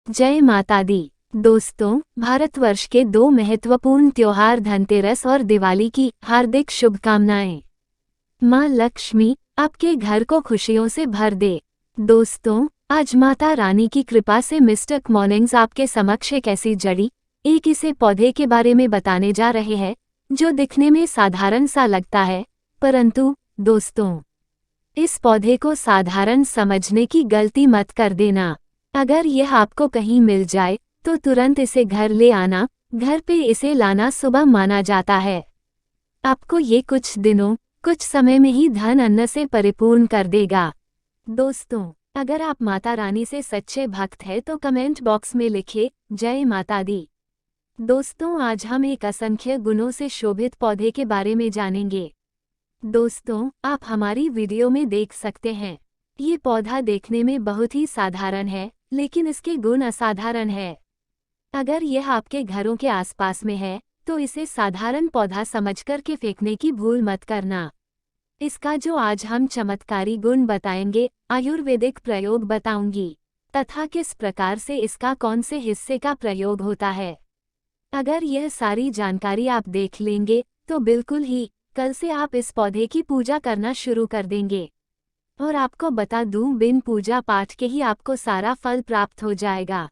जय माता दी। दोस्तों, भारतवर्ष के दो महत्वपूर्ण त्योहार धनतेरस और दिवाली की हार्दिक शुभकामनाएं। माँ लक्ष्मी आपके घर को खुशियों से भर दे। दोस्तों, आज माता रानी की कृपा से मिस्टर मॉर्निंग्स आपके समक्ष एक ऐसी जड़ी एक इसे पौधे के बारे में बताने जा रहे हैं जो दिखने में साधारण सा लगता है, परंतु दोस्तों, इस पौधे को साधारण समझने की गलती मत कर देना। अगर यह आपको कहीं मिल जाए तो तुरंत इसे घर ले आना। घर पे इसे लाना शुभ माना जाता है। आपको ये कुछ दिनों कुछ समय में ही धन अन्न से परिपूर्ण कर देगा। दोस्तों, अगर आप माता रानी से सच्चे भक्त हैं तो कमेंट बॉक्स में लिखिए जय माता दी। दोस्तों, आज हम एक असंख्य गुणों से शोभित पौधे के बारे में जानेंगे। दोस्तों, आप हमारी वीडियो में देख सकते हैं, ये पौधा देखने में बहुत ही साधारण है, लेकिन इसके गुण असाधारण है। अगर यह आपके घरों के आसपास में है तो इसे साधारण पौधा समझकर के फेंकने की भूल मत करना। इसका जो आज हम चमत्कारी गुण बताएंगे, आयुर्वेदिक प्रयोग बताऊंगी, तथा किस प्रकार से इसका कौन से हिस्से का प्रयोग होता है। अगर यह सारी जानकारी आप देख लेंगे तो बिल्कुल ही कल से आप इस पौधे की पूजा करना शुरू कर देंगे। और आपको बता दूं, बिन पूजा पाठ के ही आपको सारा फल प्राप्त हो जाएगा।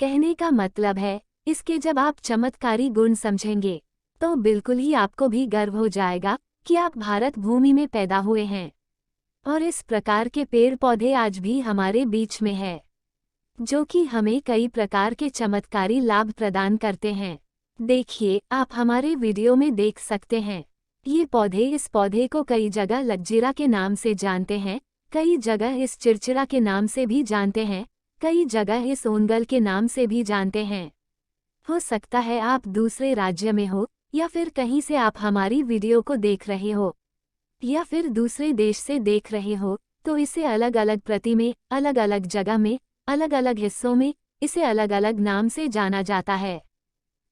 कहने का मतलब है, इसके जब आप चमत्कारी गुण समझेंगे तो बिल्कुल ही आपको भी गर्व हो जाएगा कि आप भारत भूमि में पैदा हुए हैं और इस प्रकार के पेड़ पौधे आज भी हमारे बीच में है, जो कि हमें कई प्रकार के चमत्कारी लाभ प्रदान करते हैं। देखिए, आप हमारे वीडियो में देख सकते हैं, ये पौधे इस पौधे को कई जगह लज्जीरा के नाम से जानते हैं, कई जगह इस चिरचिरा के नाम से भी जानते हैं, कई जगह इस ओंगल के नाम से भी जानते हैं। हो सकता है आप दूसरे राज्य में हो या फिर कहीं से आप हमारी वीडियो को देख रहे हो या फिर दूसरे देश से देख रहे हो, तो इसे अलग अलग प्रति में, अलग अलग जगह में, अलग अलग हिस्सों में इसे अलग अलग नाम से जाना जाता है।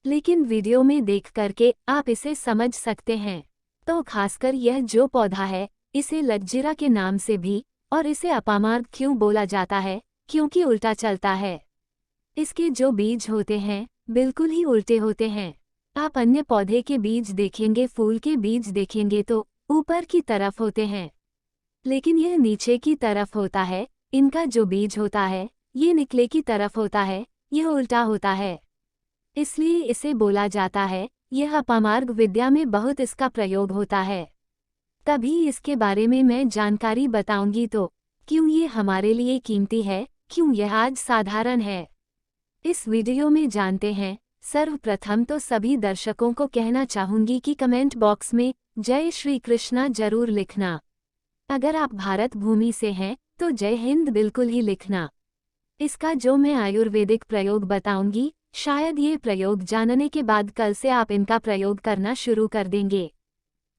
लेकिन वीडियो में देख करके आप इसे समझ सकते हैं। तो खासकर यह जो पौधा है, इसे लज्जीरा के नाम से भी और इसे अपामार्ग क्यों बोला जाता है, क्योंकि उल्टा चलता है। इसके जो बीज होते हैं बिल्कुल ही उल्टे होते हैं। आप अन्य पौधे के बीज देखेंगे, फूल के बीज देखेंगे तो ऊपर की तरफ होते हैं, लेकिन यह नीचे की तरफ होता है। इनका जो बीज होता है ये निकले की तरफ होता है, यह उल्टा होता है। इसलिए इसे बोला जाता है, यह अपामार्ग विद्या में बहुत इसका प्रयोग होता है। तभी इसके बारे में मैं जानकारी बताऊंगी। तो क्यों ये हमारे लिए कीमती है, क्यों यह आज साधारण है, इस वीडियो में जानते हैं। सर्वप्रथम तो सभी दर्शकों को कहना चाहूंगी कि कमेंट बॉक्स में जय श्री कृष्णा जरूर लिखना। अगर आप भारत भूमि से हैं तो जय हिंद बिल्कुल ही लिखना। इसका जो मैं आयुर्वेदिक प्रयोग बताऊंगी, शायद ये प्रयोग जानने के बाद कल से आप इनका प्रयोग करना शुरू कर देंगे।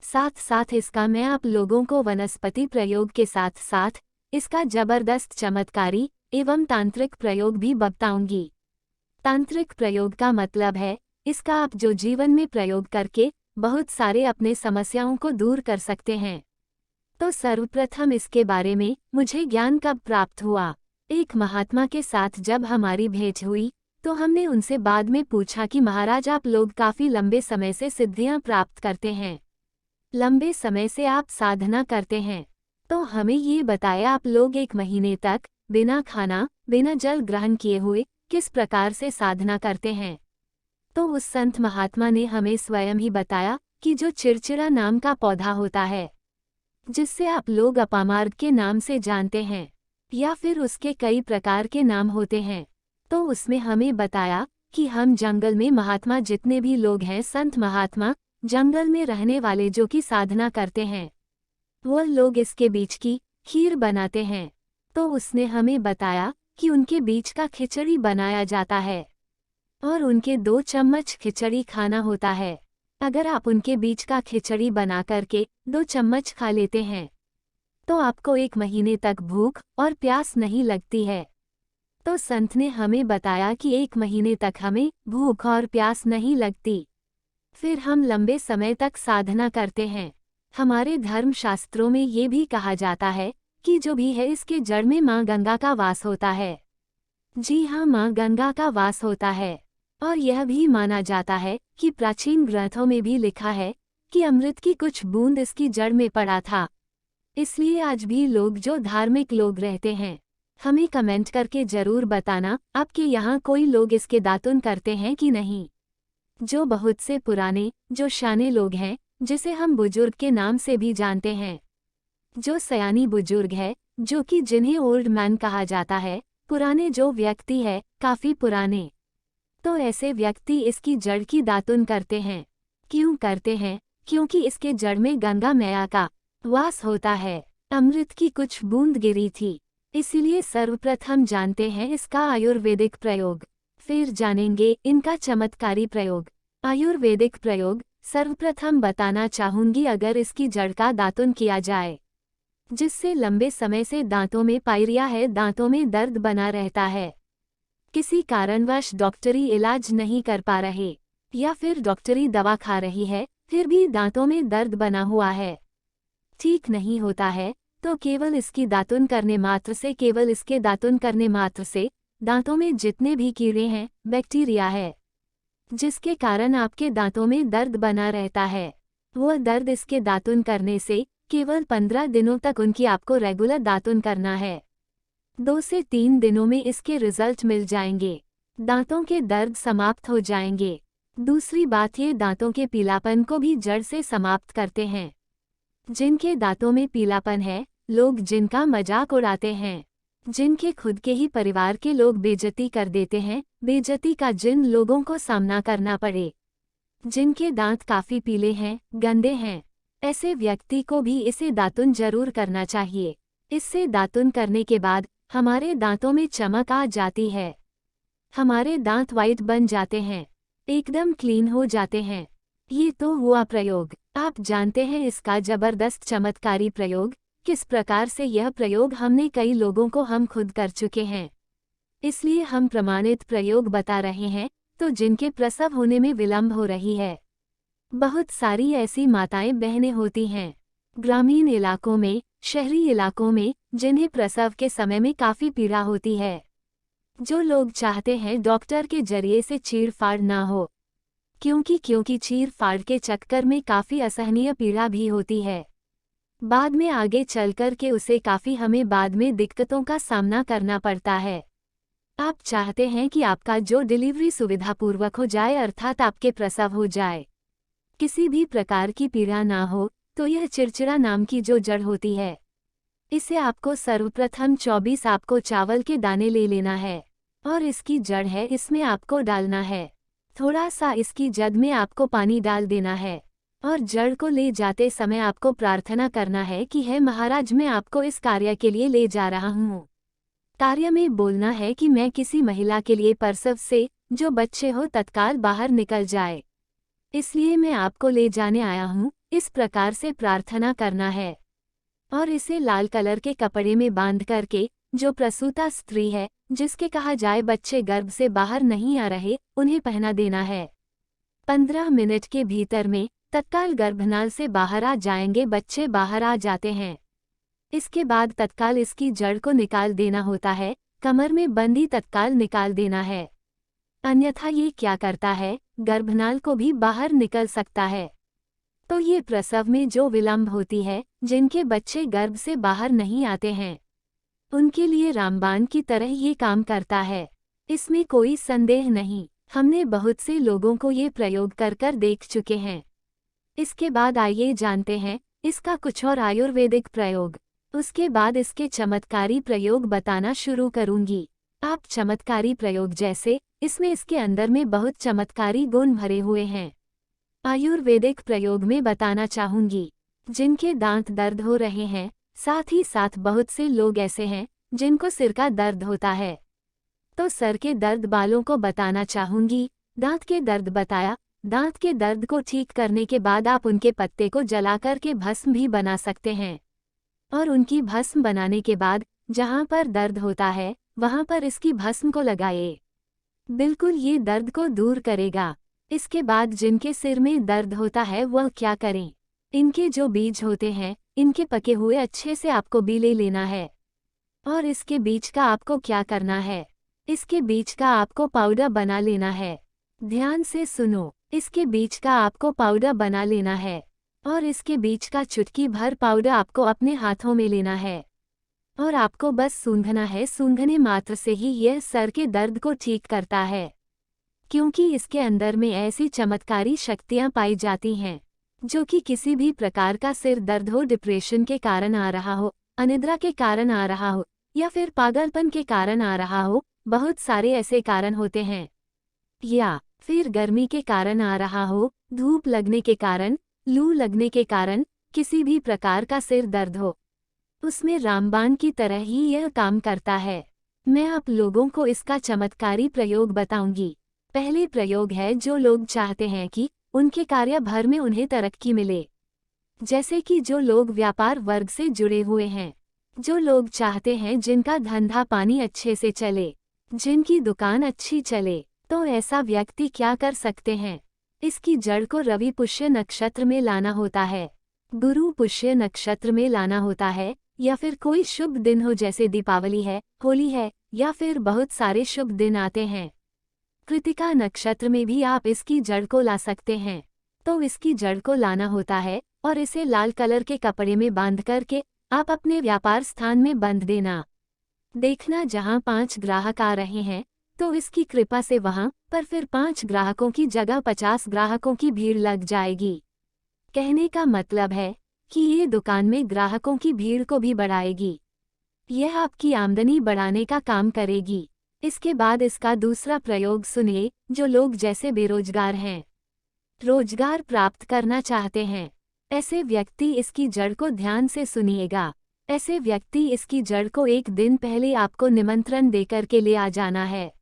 साथ साथ इसका मैं आप लोगों को वनस्पति प्रयोग के साथ साथ इसका जबरदस्त चमत्कारी एवं तांत्रिक प्रयोग भी बताऊंगी। तांत्रिक प्रयोग का मतलब है, इसका आप जो जीवन में प्रयोग करके बहुत सारे अपने समस्याओं को दूर कर सकते हैं। तो सर्वप्रथम इसके बारे में मुझे ज्ञान कब प्राप्त हुआ, एक महात्मा के साथ जब हमारी भेंट हुई तो हमने उनसे बाद में पूछा कि महाराज, आप लोग काफ़ी लंबे समय से सिद्धियां प्राप्त करते हैं, लंबे समय से आप साधना करते हैं, तो हमें ये बताया आप लोग 1 महीने तक बिना खाना बिना जल ग्रहण किए हुए किस प्रकार से साधना करते हैं। तो उस संत महात्मा ने हमें स्वयं ही बताया कि जो चिरचिरा नाम का पौधा होता है, जिससे आप लोग अपामार्ग के नाम से जानते हैं या फिर उसके कई प्रकार के नाम होते हैं, तो उसमें हमें बताया कि हम जंगल में महात्मा जितने भी लोग हैं, संत महात्मा जंगल में रहने वाले जो कि साधना करते हैं, वो लोग इसके बीज की खीर बनाते हैं। तो उसने हमें बताया कि उनके बीज का खिचड़ी बनाया जाता है और उनके 2 चम्मच खिचड़ी खाना होता है। अगर आप उनके बीज का खिचड़ी बना करके 2 चम्मच खा लेते हैं तो आपको 1 महीने तक भूख और प्यास नहीं लगती है। तो संत ने हमें बताया कि 1 महीने तक हमें भूख और प्यास नहीं लगती, फिर हम लंबे समय तक साधना करते हैं। हमारे धर्म शास्त्रों में ये भी कहा जाता है कि जो भी है इसके जड़ में माँ गंगा का वास होता है। जी हाँ, माँ गंगा का वास होता है। और यह भी माना जाता है कि प्राचीन ग्रंथों में भी लिखा है कि अमृत की कुछ बूंद इसकी जड़ में पड़ा था। इसलिए आज भी लोग जो धार्मिक लोग रहते हैं, हमें कमेंट करके जरूर बताना आपके यहाँ कोई लोग इसके दातुन करते हैं कि नहीं। जो बहुत से पुराने जो शाने लोग हैं, जिसे हम बुजुर्ग के नाम से भी जानते हैं, जो सयानी बुजुर्ग है, जो कि जिन्हें ओल्ड मैन कहा जाता है, पुराने जो व्यक्ति है, काफी पुराने, तो ऐसे व्यक्ति इसकी जड़ की दातुन करते हैं। क्यों करते हैं? क्योंकि इसके जड़ में गंगा मैया का वास होता है। अमृत की कुछ बूंद गिरी थी, इसीलिए सर्वप्रथम जानते हैं इसका आयुर्वेदिक प्रयोग, फिर जानेंगे इनका चमत्कारी प्रयोग। आयुर्वेदिक प्रयोग सर्वप्रथम बताना चाहूंगी। अगर इसकी जड़ का दातुन किया जाए, जिससे लंबे समय से दांतों में पायरिया है, दांतों में दर्द बना रहता है, किसी कारणवश डॉक्टरी इलाज नहीं कर पा रहे, या फिर डॉक्टरी दवा खा रही है फिर भी दांतों में दर्द बना हुआ है, ठीक नहीं होता है, तो केवल इसकी दातुन करने मात्र से, केवल इसके दातुन करने मात्र से दांतों में जितने भी कीड़े हैं, बैक्टीरिया है, जिसके कारण आपके दांतों में दर्द बना रहता है, वह दर्द इसके दातुन करने से केवल 15 दिनों तक उनकी आपको रेगुलर दातुन करना है। 2 से 3 दिनों में इसके रिजल्ट मिल जाएंगे, दांतों के दर्द समाप्त हो जाएंगे। दूसरी बात, ये दांतों के पीलापन को भी जड़ से समाप्त करते हैं। जिनके दांतों में पीलापन है, लोग जिनका मजाक उड़ाते हैं, जिनके खुद के ही परिवार के लोग बेइज्जती कर देते हैं, बेइज्जती का जिन लोगों को सामना करना पड़े, जिनके दांत काफी पीले हैं, गंदे हैं, ऐसे व्यक्ति को भी इसे दातुन जरूर करना चाहिए। इससे दातुन करने के बाद हमारे दांतों में चमक आ जाती है, हमारे दांत वाइट बन जाते हैं, एकदम क्लीन हो जाते हैं। ये तो हुआ प्रयोग। आप जानते हैं इसका जबरदस्त चमत्कारी प्रयोग किस प्रकार से? यह प्रयोग हमने कई लोगों को हम खुद कर चुके हैं, इसलिए हम प्रमाणित प्रयोग बता रहे हैं। तो जिनके प्रसव होने में विलंब हो रही है, बहुत सारी ऐसी माताएं बहनें होती हैं ग्रामीण इलाकों में, शहरी इलाकों में, जिन्हें प्रसव के समय में काफी पीड़ा होती है, जो लोग चाहते हैं डॉक्टर के जरिए से चीड़-फाड़ ना हो, क्योंकि चीड़-फाड़ के चक्कर में काफी असहनीय पीड़ा भी होती है। बाद में आगे चलकर के उसे काफी हमें बाद में दिक्कतों का सामना करना पड़ता है। आप चाहते हैं कि आपका जो डिलीवरी सुविधापूर्वक हो जाए, अर्थात आपके प्रसव हो जाए, किसी भी प्रकार की पीड़ा ना हो, तो यह चिड़चिड़ा नाम की जो जड़ होती है, इसे आपको सर्वप्रथम 24 आपको चावल के दाने ले लेना है, और इसकी जड़ है, इसमें आपको डालना है। थोड़ा सा इसकी जड़ में आपको पानी डाल देना है, और जड़ को ले जाते समय आपको प्रार्थना करना है कि हे महाराज, मैं आपको इस कार्य के लिए ले जा रहा हूँ। कार्य में बोलना है कि मैं किसी महिला के लिए प्रसव से जो बच्चे हो तत्काल बाहर निकल जाए, इसलिए मैं आपको ले जाने आया हूँ। इस प्रकार से प्रार्थना करना है, और इसे लाल कलर के कपड़े में बांध करके जो प्रसूता स्त्री है, जिसके कहा जाए बच्चे गर्भ से बाहर नहीं आ रहे, उन्हें पहना देना है। 15 मिनट के भीतर में तत्काल गर्भनाल से बाहर आ जाएंगे, बच्चे बाहर आ जाते हैं। इसके बाद तत्काल इसकी जड़ को निकाल देना होता है, कमर में बंदी तत्काल निकाल देना है, अन्यथा ये क्या करता है, गर्भनाल को भी बाहर निकल सकता है। तो ये प्रसव में जो विलंब होती है, जिनके बच्चे गर्भ से बाहर नहीं आते हैं, उनके लिए रामबाण की तरह ये काम करता है, इसमें कोई संदेह नहीं। हमने बहुत से लोगों को ये प्रयोग कर कर देख चुके हैं। इसके बाद आइए जानते हैं इसका कुछ और आयुर्वेदिक प्रयोग। उसके बाद इसके चमत्कारी प्रयोग बताना शुरू करूंगी। आप चमत्कारी प्रयोग जैसे इसमें इसके अंदर में बहुत चमत्कारी गुण भरे हुए हैं। आयुर्वेदिक प्रयोग में बताना चाहूंगी, जिनके दांत दर्द हो रहे हैं, साथ ही साथ बहुत से लोग ऐसे हैं जिनको सिर का दर्द होता है, तो सर के दर्द बालों को बताना चाहूंगी। दांत के दर्द बताया, दांत के दर्द को ठीक करने के बाद आप उनके पत्ते को जलाकर के भस्म भी बना सकते हैं, और उनकी भस्म बनाने के बाद जहां पर दर्द होता है वहां पर इसकी भस्म को लगाए, बिल्कुल ये दर्द को दूर करेगा। इसके बाद जिनके सिर में दर्द होता है वह क्या करें, इनके जो बीज होते हैं, इनके पके हुए अच्छे से आपको भी ले लेना है, और इसके बीज का आपको क्या करना है, इसके बीज का आपको पाउडर बना लेना है। ध्यान से सुनो, इसके बीज का आपको पाउडर बना लेना है और इसके बीज का चुटकी भर पाउडर आपको अपने हाथों में लेना है और आपको बस सूंघना है। सूंघने मात्र से ही यह सर के दर्द को ठीक करता है, क्योंकि इसके अंदर में ऐसी चमत्कारी शक्तियां पाई जाती हैं जो कि किसी भी प्रकार का सिर दर्द हो, डिप्रेशन के कारण आ रहा हो, अनिद्रा के कारण आ रहा हो या फिर पागलपन के कारण आ रहा हो, बहुत सारे ऐसे कारण होते हैं, या फिर गर्मी के कारण आ रहा हो, धूप लगने के कारण, लू लगने के कारण, किसी भी प्रकार का सिर दर्द हो, उसमें रामबाण की तरह ही यह काम करता है। मैं आप लोगों को इसका चमत्कारी प्रयोग बताऊंगी। पहले प्रयोग है जो लोग चाहते हैं कि उनके कार्य भर में उन्हें तरक्की मिले, जैसे कि जो लोग व्यापार वर्ग से जुड़े हुए हैं, जो लोग चाहते हैं जिनका धंधा पानी अच्छे से चले, जिनकी दुकान अच्छी चले, तो ऐसा व्यक्ति क्या कर सकते हैं? इसकी जड़ को रवि पुष्य नक्षत्र में लाना होता है, गुरु पुष्य नक्षत्र में लाना होता है, या फिर कोई शुभ दिन हो जैसे दीपावली है, होली है, या फिर बहुत सारे शुभ दिन आते हैं। कृतिका नक्षत्र में भी आप इसकी जड़ को ला सकते हैं। तो इसकी जड़ को लाना होता है और इसे लाल कलर के कपड़े में बांध करके आप अपने व्यापार स्थान में बंध देना। देखना जहां 5 ग्राहक आ रहे हैं तो इसकी कृपा से वहां पर फिर 5 ग्राहकों की जगह 50 ग्राहकों की भीड़ लग जाएगी। कहने का मतलब है कि ये दुकान में ग्राहकों की भीड़ को भी बढ़ाएगी। यह आपकी आमदनी बढ़ाने का काम करेगी। इसके बाद इसका दूसरा प्रयोग सुनिए। जो लोग जैसे बेरोजगार हैं, रोजगार प्राप्त करना चाहते हैं, ऐसे व्यक्ति इसकी जड़ को ध्यान से सुनिएगा। ऐसे व्यक्ति इसकी जड़ को एक दिन पहले आपको निमंत्रण देकर के ले आ जाना है।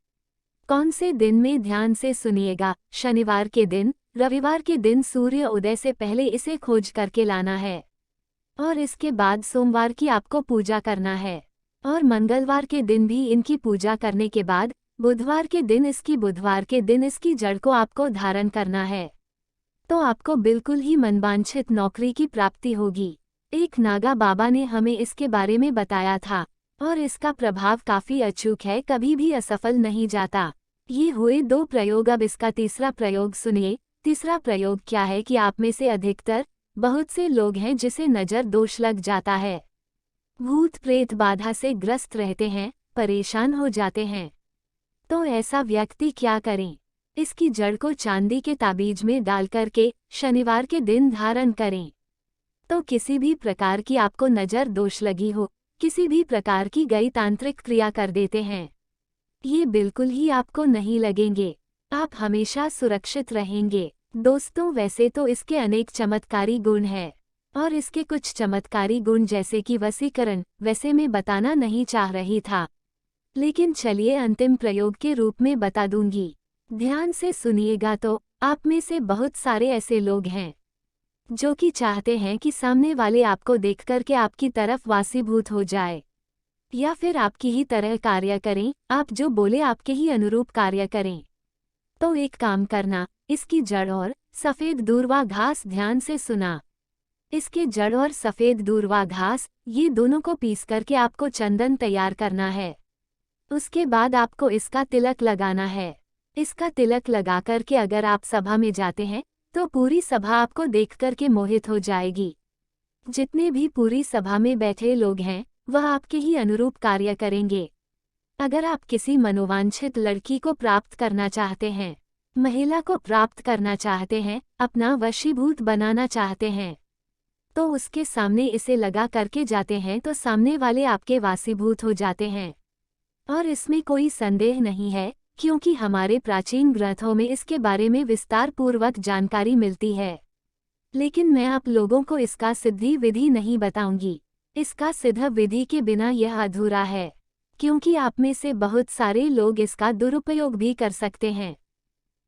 कौन से दिन में? ध्यान से सुनिएगा। शनिवार के दिन, रविवार के दिन सूर्य उदय से पहले इसे खोज करके लाना है और इसके बाद सोमवार की आपको पूजा करना है और मंगलवार के दिन भी इनकी पूजा करने के बाद बुधवार के दिन इसकी जड़ को आपको धारण करना है। तो आपको बिल्कुल ही मनवांछित नौकरी की प्राप्ति होगी। एक नागा बाबा ने हमें इसके बारे में बताया था और इसका प्रभाव काफी अचूक है, कभी भी असफल नहीं जाता। ये हुए 2 प्रयोग। अब इसका तीसरा प्रयोग सुनिए। तीसरा प्रयोग क्या है कि आप में से अधिकतर बहुत से लोग हैं जिसे नजर दोष लग जाता है, भूत प्रेत बाधा से ग्रस्त रहते हैं, परेशान हो जाते हैं। तो ऐसा व्यक्ति क्या करें? इसकी जड़ को चांदी के ताबीज में डाल करके शनिवार के दिन धारण करें। तो किसी भी प्रकार की आपको नजर दोष लगी हो, किसी भी प्रकार की गई तांत्रिक क्रिया कर देते हैं, ये बिल्कुल ही आपको नहीं लगेंगे। आप हमेशा सुरक्षित रहेंगे। दोस्तों, वैसे तो इसके अनेक चमत्कारी गुण हैं और इसके कुछ चमत्कारी गुण जैसे कि वशीकरण वैसे मैं बताना नहीं चाह रही था, लेकिन चलिए अंतिम प्रयोग के रूप में बता दूंगी। ध्यान से सुनिएगा। तो आप में से बहुत सारे ऐसे लोग हैं जो कि चाहते हैं कि सामने वाले आपको देख करके आपकी तरफ वासीभूत हो जाए या फिर आपकी ही तरह कार्य करें, आप जो बोले आपके ही अनुरूप कार्य करें। तो एक काम करना, इसकी जड़ और सफ़ेद दूर्वा घास ध्यान से सुना। इसके जड़ और सफ़ेद दूर्वा घास ये दोनों को पीस करके आपको चंदन तैयार करना है। उसके बाद आपको इसका तिलक लगाना है। इसका तिलक लगा करके अगर आप सभा में जाते हैं तो पूरी सभा आपको देख करके मोहित हो जाएगी। जितने भी पूरी सभा में बैठे लोग हैं वह आपके ही अनुरूप कार्य करेंगे। अगर आप किसी मनोवांछित लड़की को प्राप्त करना चाहते हैं, महिला को प्राप्त करना चाहते हैं, अपना वशीभूत बनाना चाहते हैं, तो उसके सामने इसे लगा करके जाते हैं तो सामने वाले आपके वासीभूत हो जाते हैं। और इसमें कोई संदेह नहीं है, क्योंकि हमारे प्राचीन ग्रंथों में इसके बारे में विस्तार पूर्वक जानकारी मिलती है। लेकिन मैं आप लोगों को इसका सिद्धि विधि नहीं बताऊंगी। इसका सिद्ध विधि के बिना यह अधूरा है, क्योंकि आप में से बहुत सारे लोग इसका दुरुपयोग भी कर सकते हैं।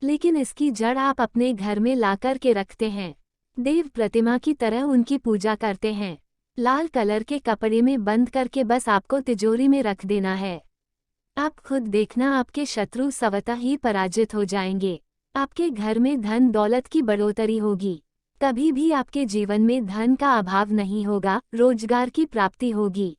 लेकिन इसकी जड़ आप अपने घर में ला कर के रखते हैं, देव प्रतिमा की तरह उनकी पूजा करते हैं, लाल कलर के कपड़े में बंद करके बस आपको तिजोरी में रख देना है। आप खुद देखना, आपके शत्रु स्वतः ही पराजित हो जाएंगे। आपके घर में धन दौलत की बढ़ोतरी होगी। कभी भी आपके जीवन में धन का अभाव नहीं होगा, रोजगार की प्राप्ति होगी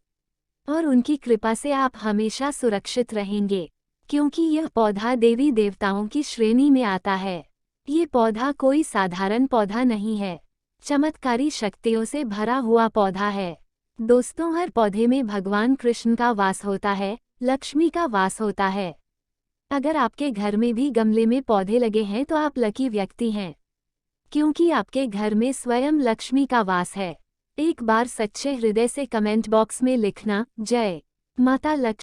और उनकी कृपा से आप हमेशा सुरक्षित रहेंगे। क्योंकि यह पौधा देवी देवताओं की श्रेणी में आता है। ये पौधा कोई साधारण पौधा नहीं है, चमत्कारी शक्तियों से भरा हुआ पौधा है। दोस्तों, हर पौधे में भगवान कृष्ण का वास होता है, लक्ष्मी का वास होता है। अगर आपके घर में भी गमले में पौधे लगे हैं तो आप लकी व्यक्ति हैं, क्योंकि आपके घर में स्वयं लक्ष्मी का वास है। एक बार सच्चे हृदय से कमेंट बॉक्स में लिखना, जय माता लक्ष्मी।